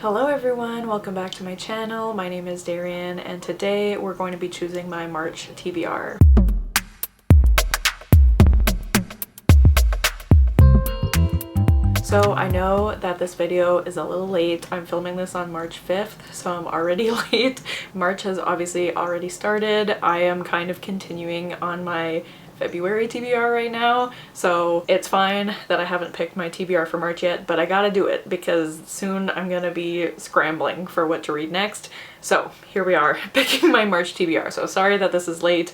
Hello everyone, welcome back to my channel. My name is Darian and today we're going to be choosing my March TBR. So I know that this video is a little late. I'm filming this on March 5th, so I'm already late. March has obviously already started. I am kind of continuing on my February TBR right now, so it's fine that I haven't picked my TBR for March yet, but I gotta do it because soon I'm gonna be scrambling for what to read next. So here we are, picking my March TBR. So sorry that this is late.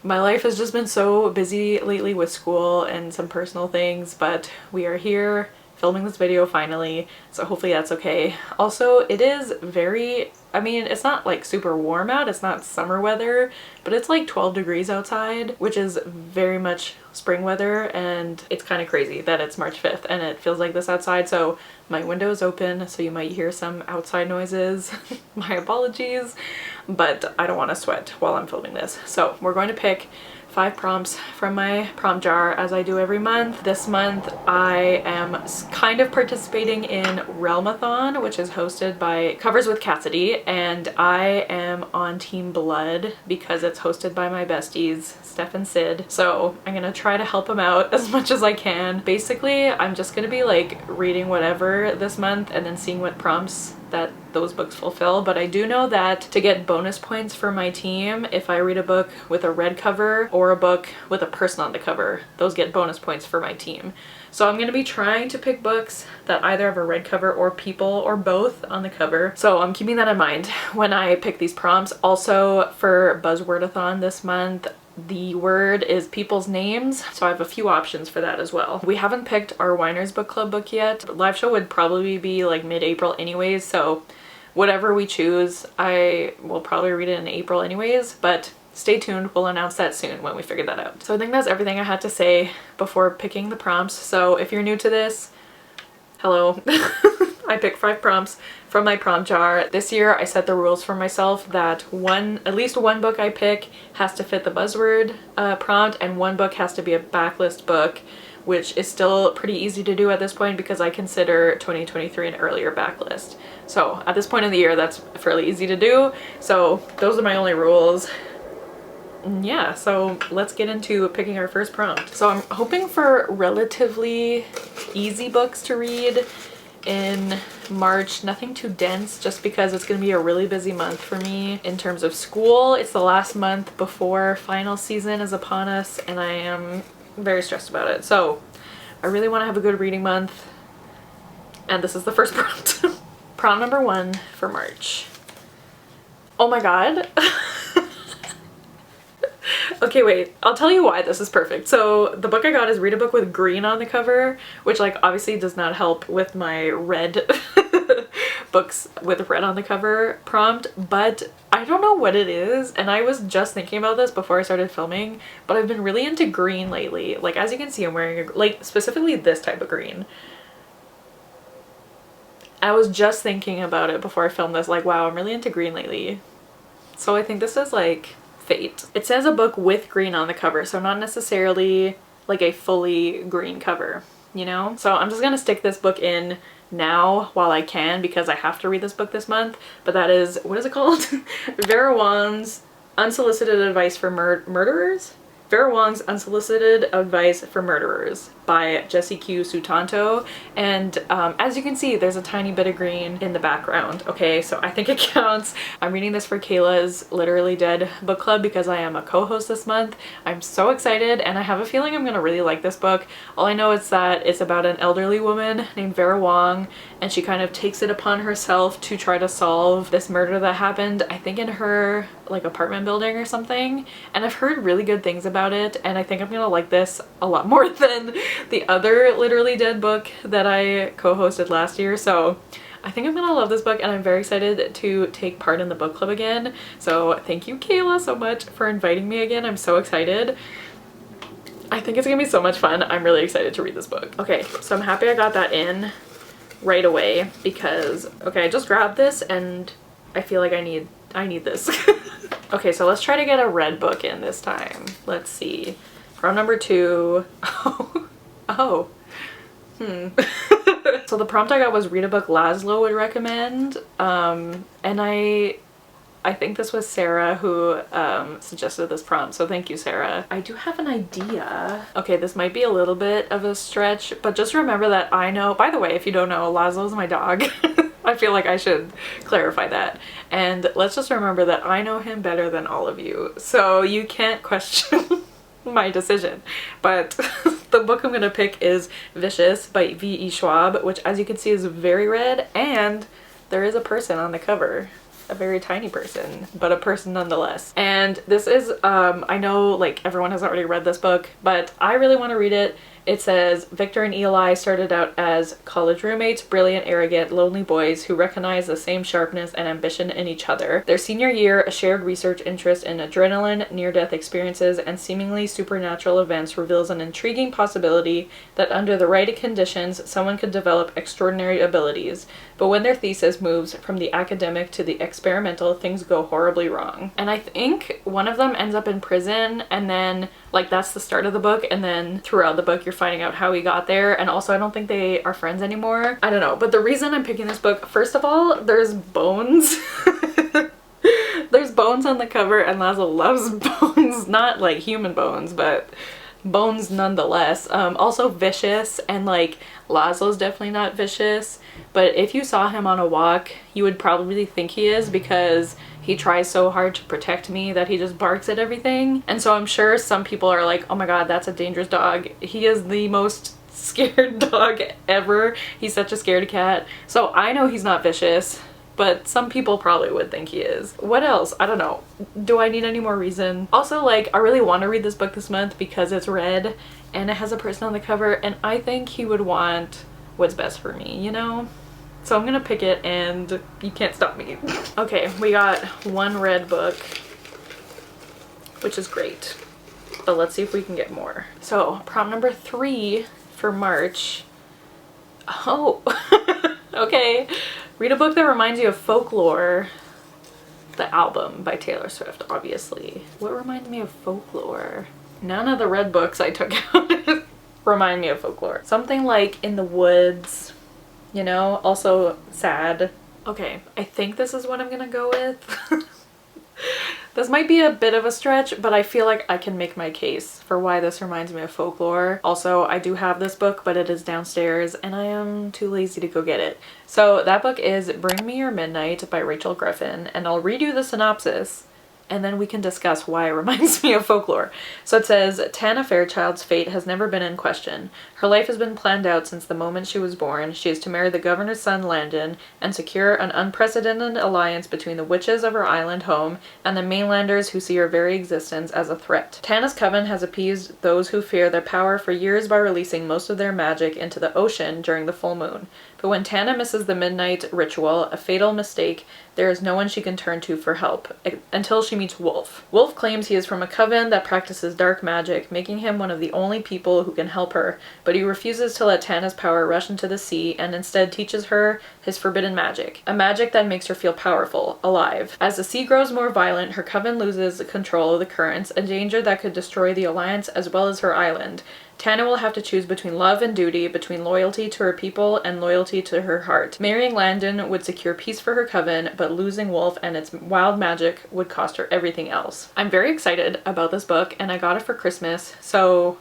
My life has just been so busy lately with school and some personal things, but we are here filming this video finally, so hopefully that's okay. Also, it is very, I mean, it's not like super warm out, it's not summer weather, but it's like 12 degrees outside, which is very much spring weather, and it's kind of crazy that it's March 5th and it feels like this outside, so my window is open, so you might hear some outside noises. My apologies, but I don't want to sweat while I'm filming this. So we're going to pick 5 prompts from my prompt jar as I do every month. This month I am kind of participating in Realmathon, which is hosted by Covers with Cassidy, and I am on Team Blood because it's hosted by my besties, Steph and Sid. So I'm gonna try to help them out as much as I can. Basically, I'm just gonna be like reading whatever this month and then seeing what prompts that those books fulfill, but I do know that to get bonus points for my team, if I read a book with a red cover or a book with a person on the cover, those get bonus points for my team. So I'm going to be trying to pick books that either have a red cover or people or both on the cover. So I'm keeping that in mind when I pick these prompts. Also for Buzzwordathon this month, the word is people's names, so I have a few options for that as well. We haven't picked our Winers Book Club book yet. Live show would probably be like mid-April anyways, so whatever we choose, I will probably read it in April anyways, but stay tuned, we'll announce that soon when we figure that out. So I think that's everything I had to say before picking the prompts. So if you're new to this, hello. I picked 5 prompts from my prompt jar. This year I set the rules for myself that at least one book I pick has to fit the buzzword prompt, and one book has to be a backlist book, which is still pretty easy to do at this point because I consider 2023 an earlier backlist. So at this point in the year that's fairly easy to do. So those are my only rules. Yeah, so let's get into picking our first prompt. So I'm hoping for relatively easy books to read in March, nothing too dense, just because it's going to be a really busy month for me in terms of school. It's the last month before final season is upon us and I am very stressed about it. So I really want to have a good reading month, and this is the first prompt. Prompt number 1 for March. Oh my god. Okay, wait, I'll tell you why this is perfect. So the book I got is Read a Book with Green on the cover, which like obviously does not help with my red books with red on the cover prompt, but I don't know what it is, and I was just thinking about this before I started filming, but I've been really into green lately. Like as you can see, I'm wearing like specifically this type of green. I was just thinking about it before I filmed this, like wow, I'm really into green lately. So I think this is like fate. It says a book with green on the cover, so not necessarily like a fully green cover, you know? So I'm just gonna stick this book in now while I can because I have to read this book this month, but that is, what is it called? Vera Wong's Unsolicited Advice for Murderers? Vera Wong's Unsolicited Advice for Murderers by Jessie Q. Sutanto, and as you can see there's a tiny bit of green in the background. Okay, so I think it counts. I'm reading this for Kayla's Literally Dead book club because I am a co-host this month. I'm so excited and I have a feeling I'm gonna really like this book. All I know is that it's about an elderly woman named Vera Wong, and she kind of takes it upon herself to try to solve this murder that happened, I think in her like apartment building or something, and I've heard really good things about it, and I think I'm gonna like this a lot more than the other Literally Dead book that I co-hosted last year. So I think I'm gonna love this book and I'm very excited to take part in the book club again. So thank you Kayla so much for inviting me again. I'm so excited. I think it's gonna be so much fun. I'm really excited to read this book. Okay, so I'm happy I got that in right away because, okay, I just grabbed this and I feel like I need this. Okay, so let's try to get a red book in this time. Let's see. Prompt number 2. Oh. So the prompt I got was read a book Laszlo would recommend, and I think this was Sarah who suggested this prompt, so thank you, Sarah. I do have an idea. Okay, this might be a little bit of a stretch, but just remember that I know, by the way, if you don't know, Laszlo's my dog. I feel like I should clarify that. And let's just remember that I know him better than all of you, so you can't question my decision. But the book I'm gonna pick is Vicious by V.E. Schwab, which as you can see is very red, and there is a person on the cover. A very tiny person, but a person nonetheless. And this is, I know like everyone has already read this book, but I really want to read it. It says, Victor and Eli started out as college roommates, brilliant, arrogant, lonely boys who recognize the same sharpness and ambition in each other. Their senior year, a shared research interest in adrenaline, near-death experiences, and seemingly supernatural events reveals an intriguing possibility that under the right conditions, someone could develop extraordinary abilities. But when their thesis moves from the academic to the experimental, things go horribly wrong. And I think one of them ends up in prison, and then like that's the start of the book, and then throughout the book you're finding out how he got there. And also I don't think they are friends anymore. I don't know, but the reason I'm picking this book, first of all, there's bones. There's bones on the cover, and Laszlo loves bones. Not like human bones, but bones nonetheless. Also vicious, and like Laszlo's definitely not vicious, but if you saw him on a walk you would probably think he is, because he tries so hard to protect me that he just barks at everything. And so I'm sure some people are like, oh my god, that's a dangerous dog. He is the most scared dog ever. He's such a scaredy cat. So I know he's not vicious, but some people probably would think he is. What else? I don't know. Do I need any more reason? Also, like, I really want to read this book this month because it's red and it has a person on the cover, and I think he would want what's best for me, you know? So I'm gonna pick it and you can't stop me. Okay, we got one red book, which is great, but let's see if we can get more. So prompt number 3 for March. Oh, okay. Read a book that reminds you of Folklore, the album by Taylor Swift, obviously. What reminds me of Folklore? None of the red books I took out remind me of Folklore. Something like In the Woods, you know, also sad. Okay, I think this is what I'm gonna go with. This might be a bit of a stretch, but I feel like I can make my case for why this reminds me of Folklore. Also, I do have this book, but it is downstairs and I am too lazy to go get it. So that book is Bring Me Your Midnight by Rachel Griffin, and I'll read you the synopsis and then we can discuss why it reminds me of Folklore. So it says, Tana Fairchild's fate has never been in question. Her life has been planned out since the moment she was born. She is to marry the governor's son Landon and secure an unprecedented alliance between the witches of her island home and the mainlanders who see her very existence as a threat. Tana's coven has appeased those who fear their power for years by releasing most of their magic into the ocean during the full moon. But when Tana misses the midnight ritual, a fatal mistake, there is no one she can turn to for help, until she meets Wolf. Wolf claims he is from a coven that practices dark magic, making him one of the only people who can help her, but he refuses to let Tana's power rush into the sea and instead teaches her his forbidden magic, a magic that makes her feel powerful, alive. As the sea grows more violent, her coven loses control of the currents, a danger that could destroy the alliance as well as her island. Tana will have to choose between love and duty, between loyalty to her people and loyalty to her heart. Marrying Landon would secure peace for her coven, but losing Wolf and its wild magic would cost her everything else. I'm very excited about this book, and I got it for Christmas, so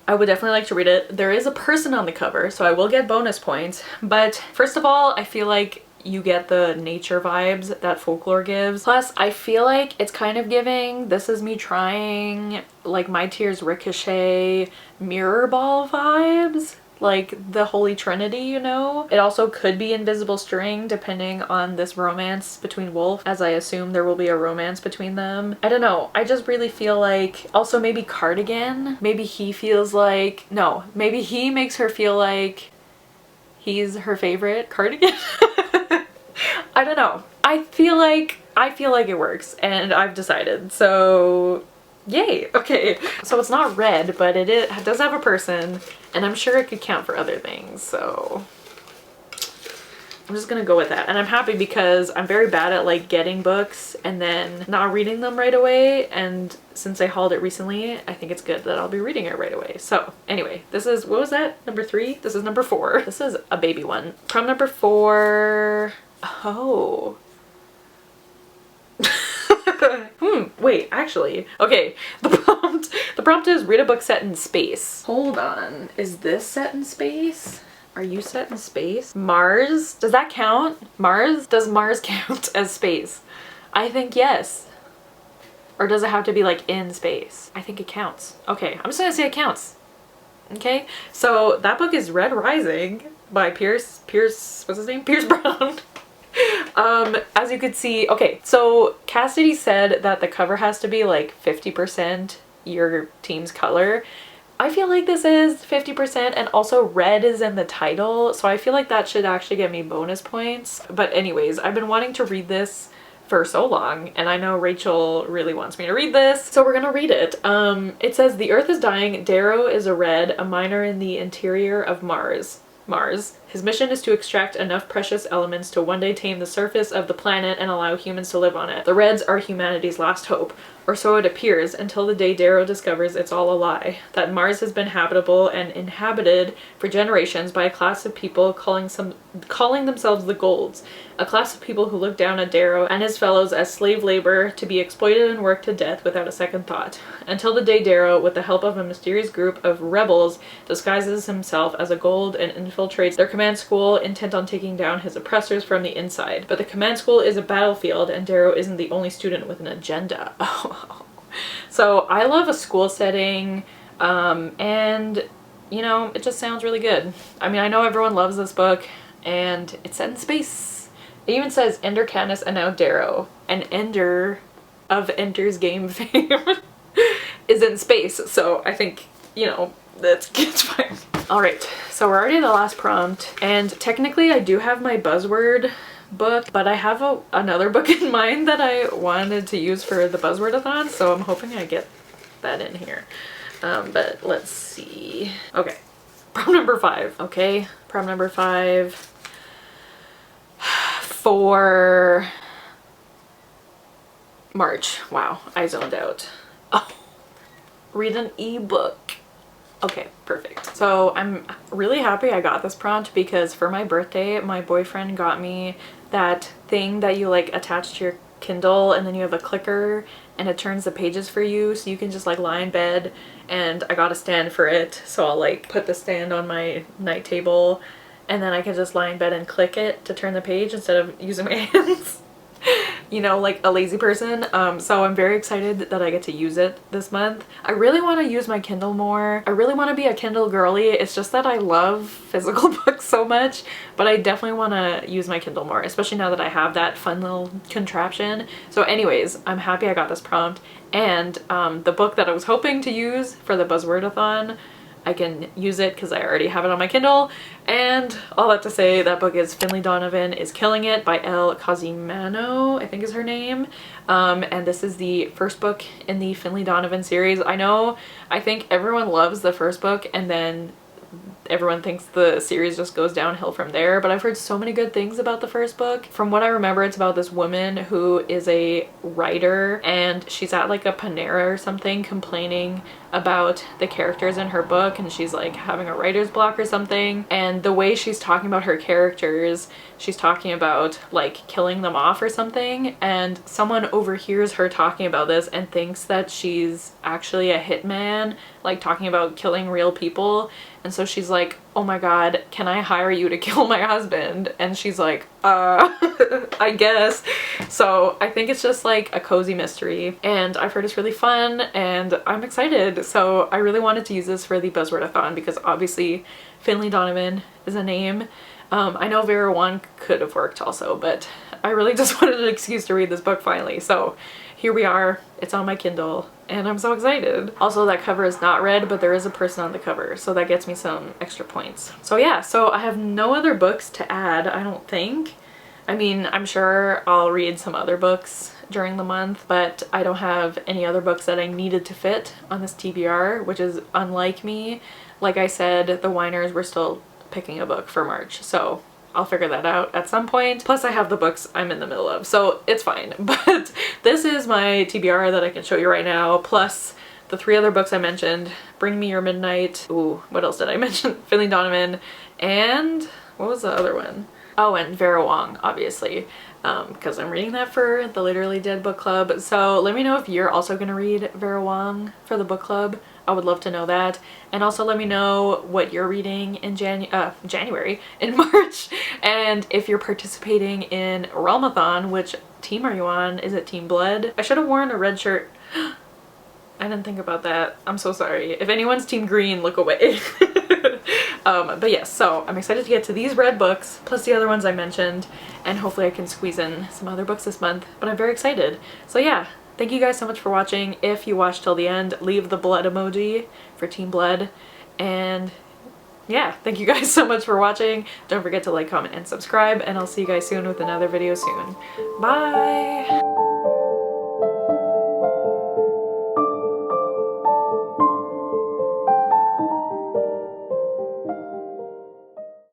I would definitely like to read it. There is a person on the cover, so I will get bonus points, but first of all, I feel like you get the nature vibes that Folklore gives. Plus, I feel like it's kind of giving This Is Me Trying, like My Tears Ricochet, Mirror Ball vibes. Like the Holy Trinity, you know? It also could be Invisible String, depending on this romance between Wolf, as I assume there will be a romance between them. I don't know. I just really feel like... Also, maybe Cardigan? Maybe he feels like... No, maybe he makes her feel like he's her favorite. Cardigan? I don't know. I feel like it works, and I've decided. So yay. Okay, so it's not red, but it does have a person, and I'm sure it could count for other things. So I'm just gonna go with that. And I'm happy because I'm very bad at like getting books and then not reading them right away. And since I hauled it recently, I think it's good that I'll be reading it right away. So anyway, this is, what was that? Number 3? This is number 4. This is a baby one. Prom number 4. Oh. Wait, actually. Okay, the prompt is read a book set in space. Hold on. Is this set in space? Are you set in space? Mars? Does that count? Mars? Does Mars count as space? I think yes. Or does it have to be like in space? I think it counts. Okay, I'm just gonna say it counts. Okay, so that book is Red Rising by Pierce, what's his name? Pierce Brown. As you could see, okay, so Cassidy said that the cover has to be like 50% your team's color. I feel like this is 50%, and also red is in the title, so I feel like that should actually give me bonus points. But anyways, I've been wanting to read this for so long, and I know Rachel really wants me to read this, so we're gonna read it. It says, the Earth is dying, Darrow is a red, a miner in the interior of Mars. His mission is to extract enough precious elements to one day tame the surface of the planet and allow humans to live on it. The Reds are humanity's last hope, or so it appears, until the day Darrow discovers it's all a lie, that Mars has been habitable and inhabited for generations by a class of people calling themselves the Golds, a class of people who look down at Darrow and his fellows as slave labor to be exploited and worked to death without a second thought, until the day Darrow, with the help of a mysterious group of rebels, disguises himself as a Gold and infiltrates their command school, intent on taking down his oppressors from the inside. But the command school is a battlefield, and Darrow isn't the only student with an agenda. So I love a school setting, and you know, it just sounds really good. I mean, I know everyone loves this book, and it's set in space. It even says Ender, Katniss, and now Darrow. And Ender of Ender's Game fame is in space, so I think, you know, it's fine. Alright, so we're already at the last prompt, and technically I do have my buzzword book, but I have another book in mind that I wanted to use for the buzzword-a-thon, so I'm hoping I get that in here. But let's see. Okay, prompt number 5. Okay, prompt number 5 for March. Wow, I zoned out. Oh, read an ebook. Okay, perfect. So I'm really happy I got this prompt because for my birthday, my boyfriend got me that thing that you like attach to your Kindle, and then you have a clicker and it turns the pages for you, so you can just like lie in bed, and I got a stand for it, so I'll like put the stand on my night table and then I can just lie in bed and click it to turn the page instead of using my hands. You know, like a lazy person. So I'm very excited that I get to use it this month. I really want to use my Kindle more. I really want to be a Kindle girly. It's just that I love physical books so much, but I definitely want to use my Kindle more, especially now that I have that fun little contraption. So anyways, I'm happy I got this prompt, and the book that I was hoping to use for the buzzword-a-thon, I can use it because I already have it on my Kindle. And all that to say, that book is Finley Donovan is Killing It by Elle Cosimano, I think is her name. And this is the first book in the Finley Donovan series. I think everyone loves the first book, and then everyone thinks the series just goes downhill from there, but I've heard so many good things about the first book. From what I remember, it's about this woman who is a writer, and she's at like a Panera or something complaining about the characters in her book, and she's like having a writer's block or something, and the way she's talking about her characters, she's talking about like killing them off or something, and someone overhears her talking about this and thinks that she's actually a hitman, like talking about killing real people. And so she's like, oh my god, can I hire you to kill my husband? And she's like, I guess. So I think it's just like a cozy mystery, and I've heard it's really fun, and I'm excited. So I really wanted to use this for the buzzword-a-thon because obviously Finley Donovan is a name. I know Vera Wong could have worked also, but I really just wanted an excuse to read this book finally. So here we are, it's on my Kindle, and I'm so excited. Also, that cover is not red, but there is a person on the cover, so that gets me some extra points. So yeah, so I have no other books to add, I don't think. I mean, I'm sure I'll read some other books during the month, but I don't have any other books that I needed to fit on this TBR, which is unlike me. Like I said, the Whiners were still picking a book for March, so I'll figure that out at some point. Plus I have the books I'm in the middle of, so it's fine. But this is my TBR that I can show you right now, plus the 3 other books I mentioned. Bring Me Your Midnight. Ooh, what else did I mention? Feeling Donovan. And what was the other one? Oh, and Vera Wong, obviously, because I'm reading that for the Literally Dead book club. So let me know if you're also gonna read Vera Wong for the book club. I would love to know that. And also let me know what you're reading in January, in March, and if you're participating in Realmathon. Which team are you on? Is it Team Blood? I should have worn a red shirt. I didn't think about that. I'm so sorry. If anyone's Team Green, look away. But yes, so I'm excited to get to these red books, plus the other ones I mentioned, and hopefully I can squeeze in some other books this month, but I'm very excited. So yeah, thank you guys so much for watching. If you watched till the end, leave the blood emoji for Team Blood, and yeah, thank you guys so much for watching. Don't forget to like, comment, and subscribe, and I'll see you guys soon with another video soon. Bye!